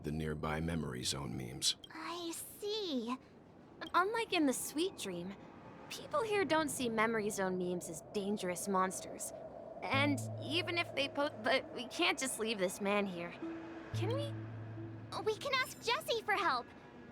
the nearby memory zone memes. I see. Unlike in the Sweet Dream, people here don't see memory zone memes as dangerous monsters. And even if they but we can't just leave this man here. Can we? We can ask Jessie for help.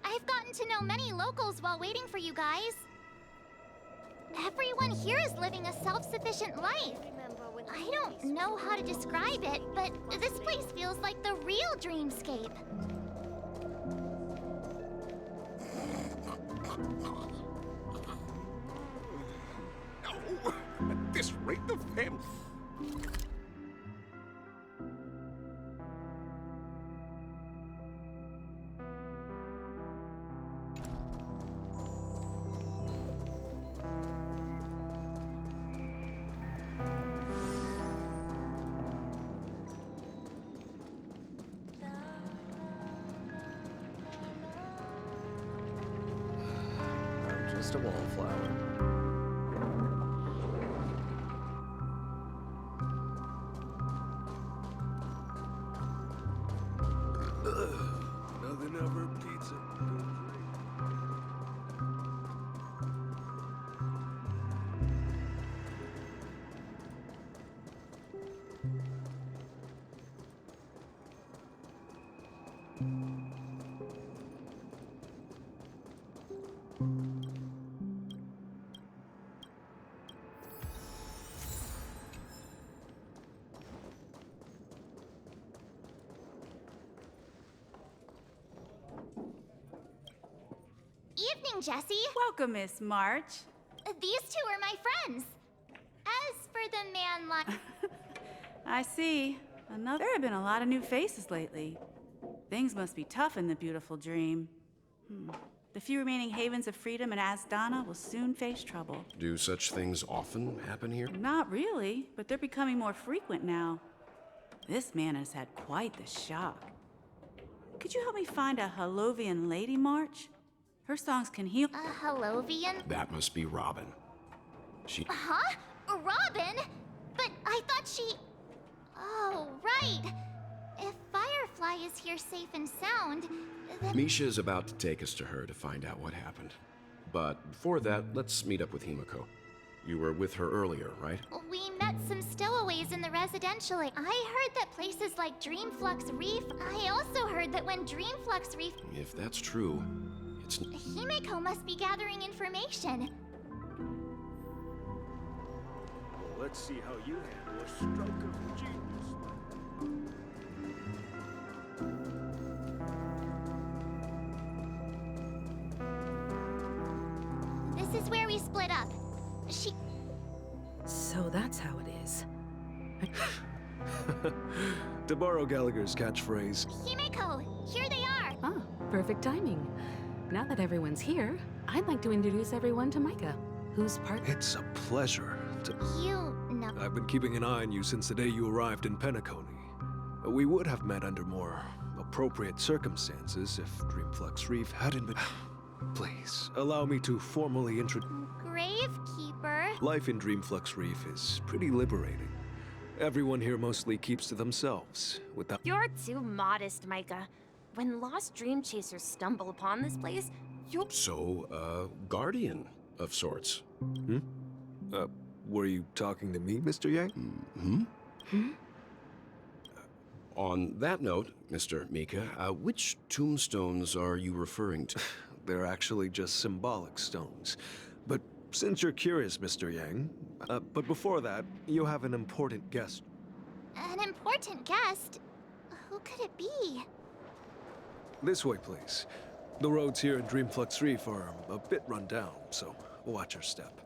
I've gotten to know many locals while waiting for you guys. Everyone here is living a self-sufficient life. I don't know how to describe it, but this place feels like the real dreamscape. Oh, at this rate, the family... Just a wallflower. Nothing ever beats a good drink. Evening, Jessie. Welcome, Miss March. These two are my friends. As for the man like... I see. There have been a lot of new faces lately. Things must be tough in the beautiful dream. The few remaining havens of freedom in Asdana will soon face trouble. Do such things often happen here? Not really, but they're becoming more frequent now. This man has had quite the shock. Could you help me find a Halovian lady, March? Her songs can heal. A Halovian? That must be Robin. She... Huh? Robin? But I thought she... Oh, right. If Firefly is here safe and sound, then... Misha is about to take us to her to find out what happened. But before that, let's meet up with Himiko. You were with her earlier, right? We met some stowaways in the residential. I heard that places like Dreamflux Reef... I also heard that when Dreamflux Reef... If that's true, it's... Himiko must be gathering information. Let's see how you handle a stroke of genius. This is where we split up. She... So that's how it is. To borrow Gallagher's catchphrase. Himiko, here they are. Ah, perfect timing. Now that everyone's here, I'd like to introduce everyone to Micah, who's part... It's a pleasure to... You know... I've been keeping an eye on you since the day you arrived in Penacony. We would have met under more appropriate circumstances if Dreamflux Reef hadn't been... Please, allow me to formally introduce... Gravekeeper. Life in Dreamflux Reef is pretty liberating. Everyone here mostly keeps to themselves, without... You're too modest, Micah. When lost dream chasers stumble upon this place, you'll... So, guardian of sorts. Were you talking to me, Mr. Yang? On that note, Mr. Mika, which tombstones are you referring to? They're actually just symbolic stones. But since you're curious, Mr. Yang, but before that, you have an important guest. An important guest? Who could it be? This way, please. The roads here in Dreamflux Reef are a bit run down, so watch your step.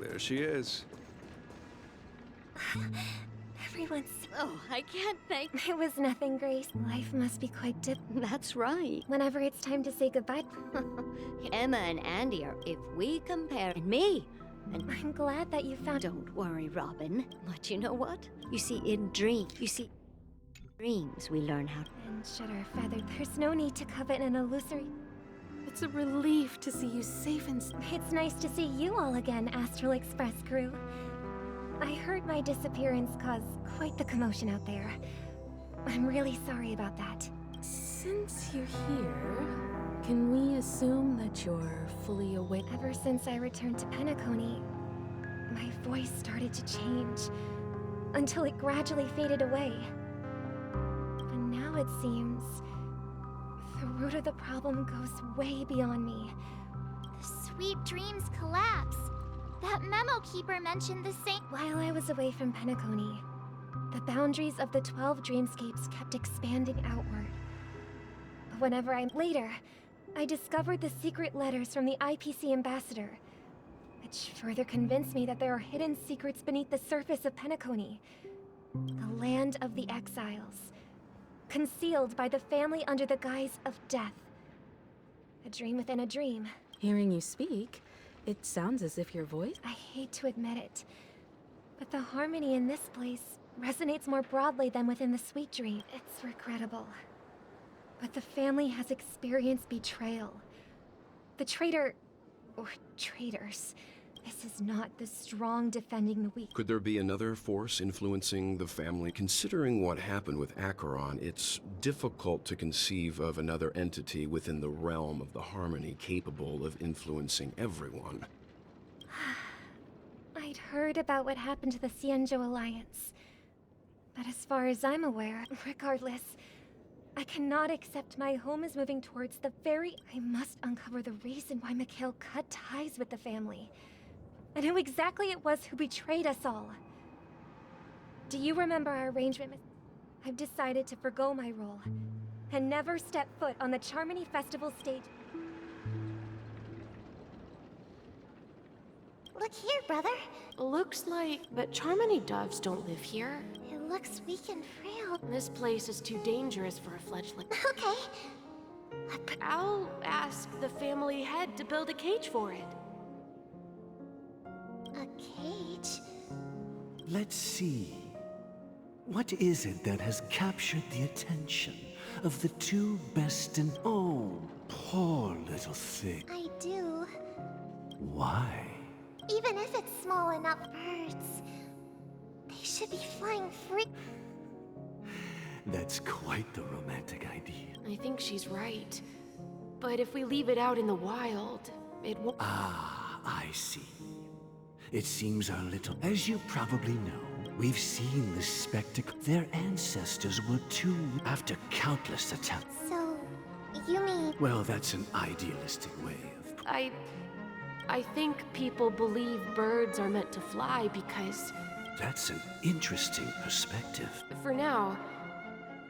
There she is. Everyone's... Oh, I can't thank... It was nothing, Grace. Life must be quite That's right. whenever it's time to say goodbye. Emma and Andy are, if we compare, and me. And I'm glad that you found... don't worry, Robin. But you know what? You see, dreams we learn how. And should our feathered, there's no need to covet an illusory. It's a relief to see you safe and It's nice to see you all again, Astral Express crew. I heard my disappearance caused quite the commotion out there. I'm really sorry about that. Since you're here, can we assume that you're fully awake? Ever since I returned to Penacony, my voice started to change, until it gradually faded away. But now it seems the root of the problem goes way beyond me. The sweet dreams collapse. That memo keeper mentioned the same. While I was away from Penacony, the boundaries of the 12 dreamscapes kept expanding outward. But whenever later, I discovered the secret letters from the IPC ambassador, which further convinced me that there are hidden secrets beneath the surface of Penacony, the land of the exiles, concealed by the family under the guise of death. A dream within a dream. Hearing you speak, it sounds as if your voice... I hate to admit it, but the harmony in this place resonates more broadly than within the sweet dream. It's regrettable, but the family has experienced betrayal. The traitor, or traitors, this is not the strong defending the weak. Could there be another force influencing the family? Considering what happened with Acheron, it's difficult to conceive of another entity within the realm of the Harmony capable of influencing everyone. I'd heard about what happened to the Cienjo Alliance, but as far as I'm aware, regardless, I cannot accept my home is moving towards the very... I must uncover the reason why Mikhail cut ties with the family, and who exactly it was who betrayed us all. Do you remember our arrangement? I've decided to forgo my role, and never step foot on the Charmony Festival stage. Look here, brother. Looks like... But Charmony doves don't live here. It looks weak and frail. This place is too dangerous for a fledgling. Okay. I'll ask the family head to build a cage for it. A cage? Let's see. What is it that has captured the attention of the two best in... Oh, poor little thing. I do. Why? Even if it's small enough, birds, they should be flying free. That's quite the romantic idea. I think she's right. But if we leave it out in the wild, it won't... Ah, I see. It seems our little... As you probably know, we've seen this spectacle. Their ancestors were too... After countless attempts. So, you mean... Well, that's an idealistic way of... I think people believe birds are meant to fly because... That's an interesting perspective. For now,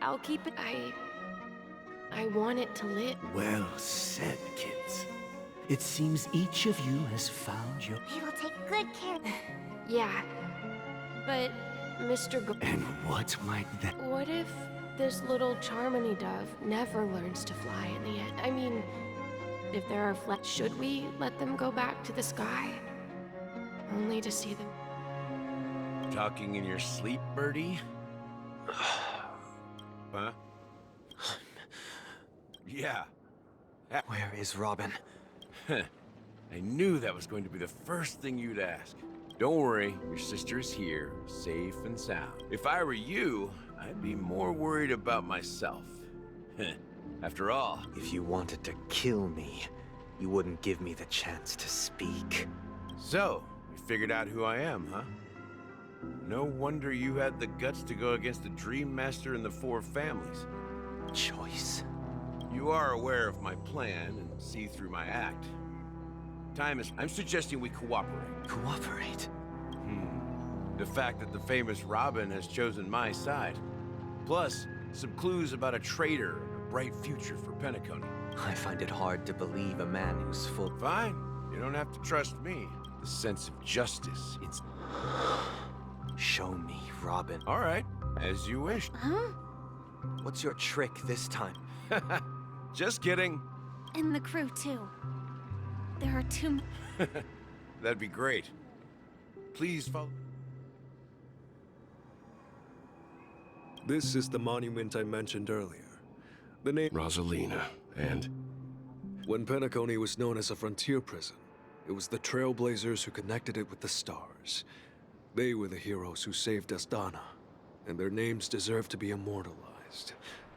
I'll keep it... I want it to live. Well said, kids. It seems each of you has found your... We will take good care. Yeah, but Mr. And what might that... What if this little Charmony dove never learns to fly in the end? I mean, if there are should we let them go back to the sky? Only to see them... Talking in your sleep, birdie? Huh? Yeah. Where is Robin? I knew that was going to be the first thing you'd ask. Don't worry, your sister is here, safe and sound. If I were you, I'd be more worried about myself. After all... If you wanted to kill me, you wouldn't give me the chance to speak. So, you figured out who I am, huh? No wonder you had the guts to go against the Dream Master and the Four Families. Choice. You are aware of my plan and see through my act. I'm suggesting we cooperate. Cooperate? The fact that the famous Robin has chosen my side. Plus, some clues about a traitor and a bright future for Penacony. I find it hard to believe a man who's full... Fine. You don't have to trust me. The sense of justice, it's... Show me, Robin. All right. As you wish. Huh? What's your trick this time? Just kidding. And the crew, too. There are two... That'd be great. Please follow... This is the monument I mentioned earlier. The name Rosalina, and When Penacony was known as a frontier prison, it was the Trailblazers who connected it with the stars. They were the heroes who saved Asdana, and their names deserve to be immortalized.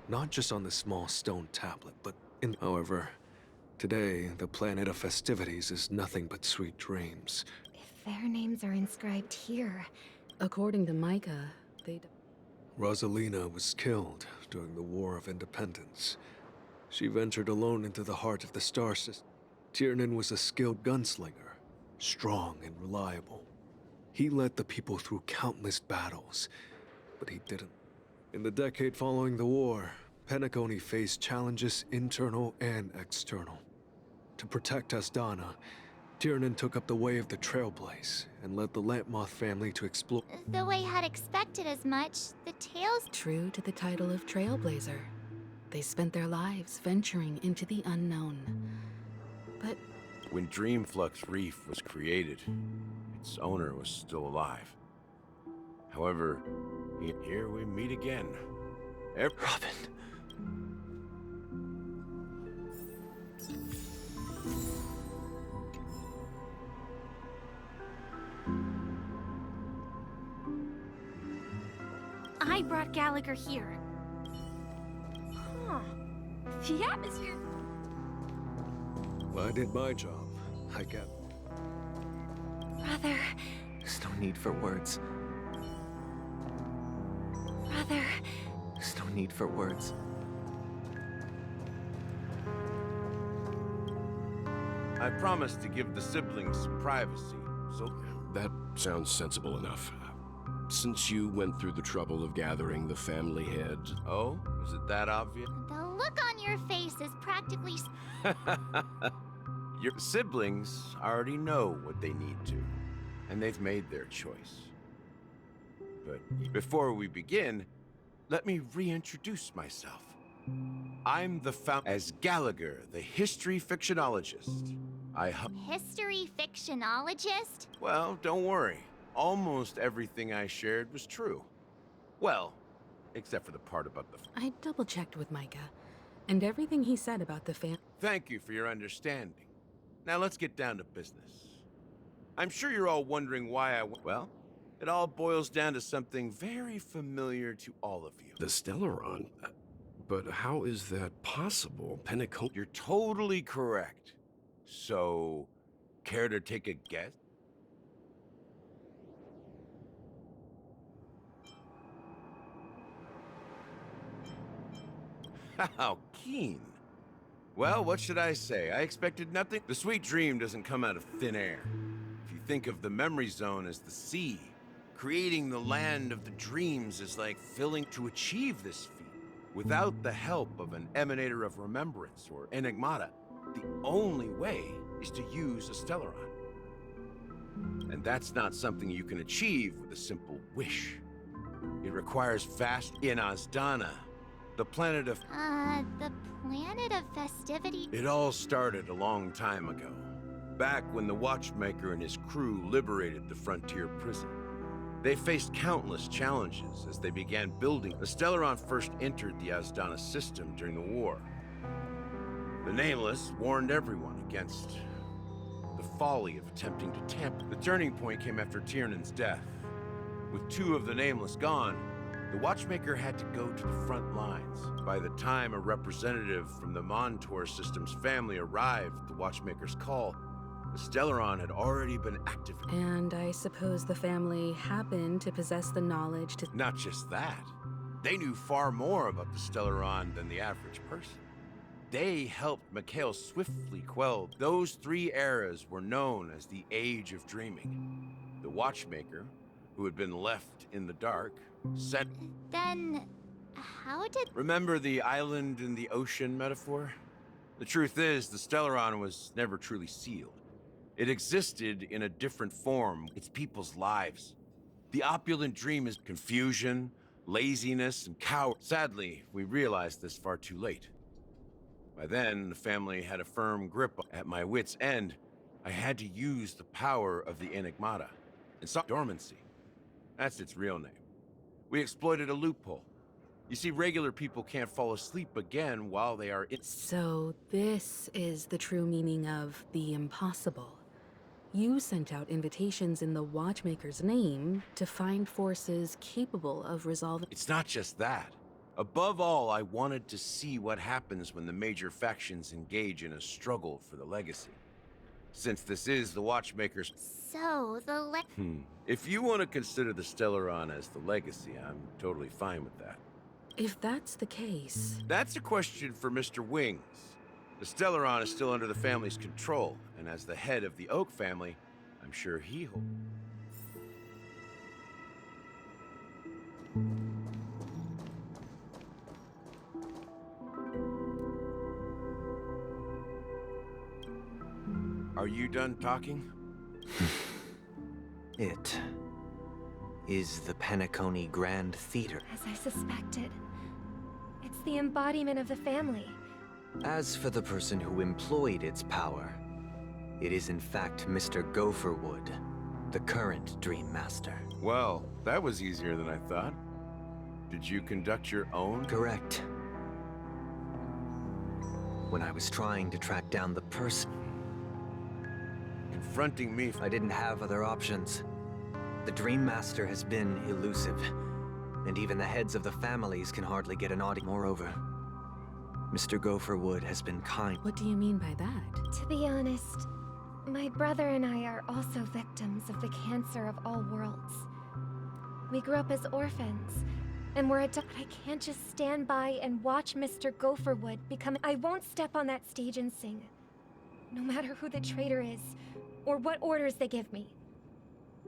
Not just on this small stone tablet, but in... However, today, the planet of festivities is nothing but sweet dreams. If their names are inscribed here... According to Micah, they... Rosalina was killed during the War of Independence. She ventured alone into the heart of the star system. Tiernan was a skilled gunslinger, strong and reliable. He led the people through countless battles, but he didn't. In the decade following the war, Penacony faced challenges internal and external. To protect Asdana, Tiernan took up the way of the Trailblaze and led the Lampmoth family to explore. Though I had expected as much, the tales... True to the title of Trailblazer, they spent their lives venturing into the unknown. But When Dreamflux Reef was created, its owner was still alive. However, here we meet again. Robin. I brought Gallagher here. Huh. The atmosphere... I did my job. I get... Brother... There's no need for words. Brother... There's no need for words. I promised to give the siblings some privacy, so... that sounds sensible enough. Since you went through the trouble of gathering the family head... Oh? Is it that obvious? The look on your face is practically... Your siblings already know what they need to, and they've made their choice. But before we begin, let me reintroduce myself. I'm the as Gallagher, the history fictionologist. History fictionologist? Well, don't worry. Almost everything I shared was true. Well, except for the part about the... I double-checked with Micah, and everything he said about the Thank you for your understanding. Now let's get down to business. I'm sure you're all wondering why well, it all boils down to something very familiar to all of you. The Stellaron? But how is that possible? Penacony... You're totally correct. So, care to take a guess? How keen. Well, what should I say? I expected nothing. The sweet dream doesn't come out of thin air. If you think of the memory zone as the sea, creating the land of the dreams is like filling to achieve this feat. Without the help of an emanator of remembrance or enigmata, the only way is to use a Stellaron. And that's not something you can achieve with a simple wish. It requires vast in Asdana, the planet of... The planet of festivity? It all started a long time ago, back when the Watchmaker and his crew liberated the frontier prison. They faced countless challenges as they began building. The Stellaron first entered the Asdana system during the war. The Nameless warned everyone against the folly of attempting to tamper. The turning point came after Tiernan's death. With two of the Nameless gone, the Watchmaker had to go to the front lines. By the time a representative from the Montour system's family arrived at the Watchmaker's call, the Stellaron had already been activated. And I suppose the family happened to possess the knowledge to... Not just that. They knew far more about the Stellaron than the average person. They helped Mikhail swiftly quell. Those three eras were known as the Age of Dreaming. The Watchmaker, who had been left in the dark, said... Then... how did... Remember the island in the ocean metaphor? The truth is, the Stellaron was never truly sealed. It existed in a different form, its people's lives. The opulent dream is confusion, laziness, and cowardice. Sadly, we realized this far too late. By then, the family had a firm grip. At my wit's end, I had to use the power of the Enigmata and saw dormancy. That's its real name. We exploited a loophole, You see, regular people can't fall asleep again while they are in. So this is the true meaning of the impossible. You sent out invitations in the Watchmaker's name to find forces capable of resolving... It's not just that. Above all, I wanted to see what happens when the major factions engage in a struggle for the legacy. Since this is the Watchmaker's... So, If you want to consider the Stellaron as the legacy, I'm totally fine with that. If that's the case... That's a question for Mr. Wings. The Stellaron is still under the family's control, and as the head of the Oak family, I'm sure he holds... Are you done talking? It is the Penacony Grand Theater. As I suspected. It's the embodiment of the family. As for the person who employed its power, it is in fact Mr. Gopherwood, the current Dream Master. Well, that was easier than I thought. Did you conduct your own? Correct. When I was trying to track down the person... Confronting me... I didn't have other options. The Dream Master has been elusive, and even the heads of the families can hardly get an audience. Moreover, Mr. Gopherwood has been kind. What do you mean by that? To be honest, my brother and I are also victims of the cancer of all worlds. We grew up as orphans, and were adopted. I can't just stand by and watch Mr. Gopherwood become... I won't step on that stage and sing, no matter who the traitor is, or what orders they give me.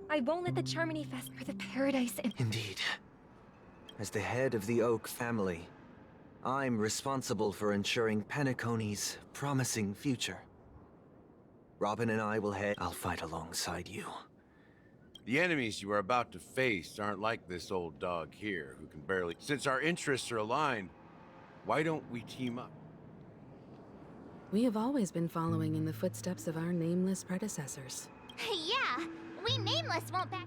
I won't let the Charmony Fest for the paradise in... Indeed. As the head of the Oak family, I'm responsible for ensuring Penacony's promising future. Robin and I will head... I'll fight alongside you. The enemies you are about to face aren't like this old dog here, who can barely... Since our interests are aligned, why don't we team up? We have always been following in the footsteps of our nameless predecessors. Yeah, we Nameless won't back...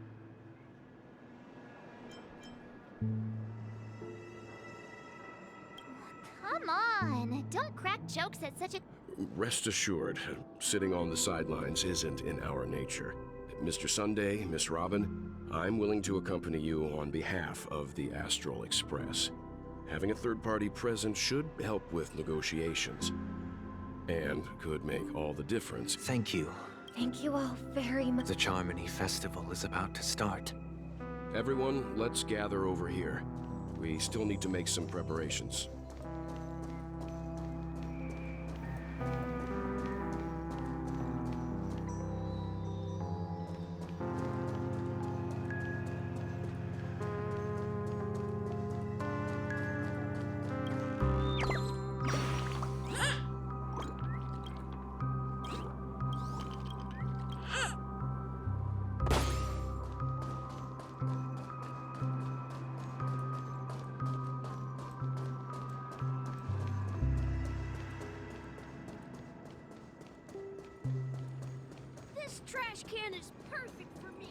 Come on, don't crack jokes at such a... Rest assured, sitting on the sidelines isn't in our nature. Mr. Sunday, Miss Robin, I'm willing to accompany you on behalf of the Astral Express. Having a third party present should help with negotiations, and could make all the difference. Thank you. Thank you all very much. The Charmony Festival is about to start. Everyone, let's gather over here. We still need to make some preparations. This trash can is perfect for me.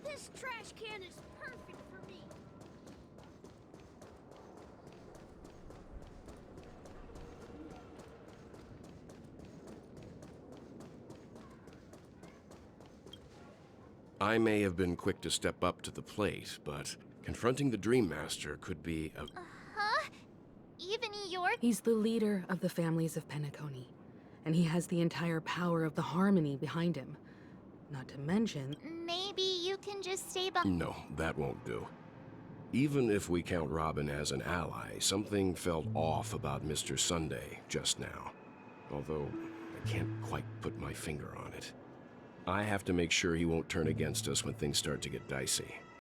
This trash can is perfect for me. I may have been quick to step up to the plate, but confronting the Dream Master could be a... Huh? Even your... He's the leader of the families of Penacony, and he has the entire power of the Harmony behind him. Not to mention... Maybe you can just stay by... No, that won't do. Even if we count Robin as an ally, something felt off about Mr. Sunday just now. Although, I can't quite put my finger on it. I have to make sure he won't turn against us when things start to get dicey.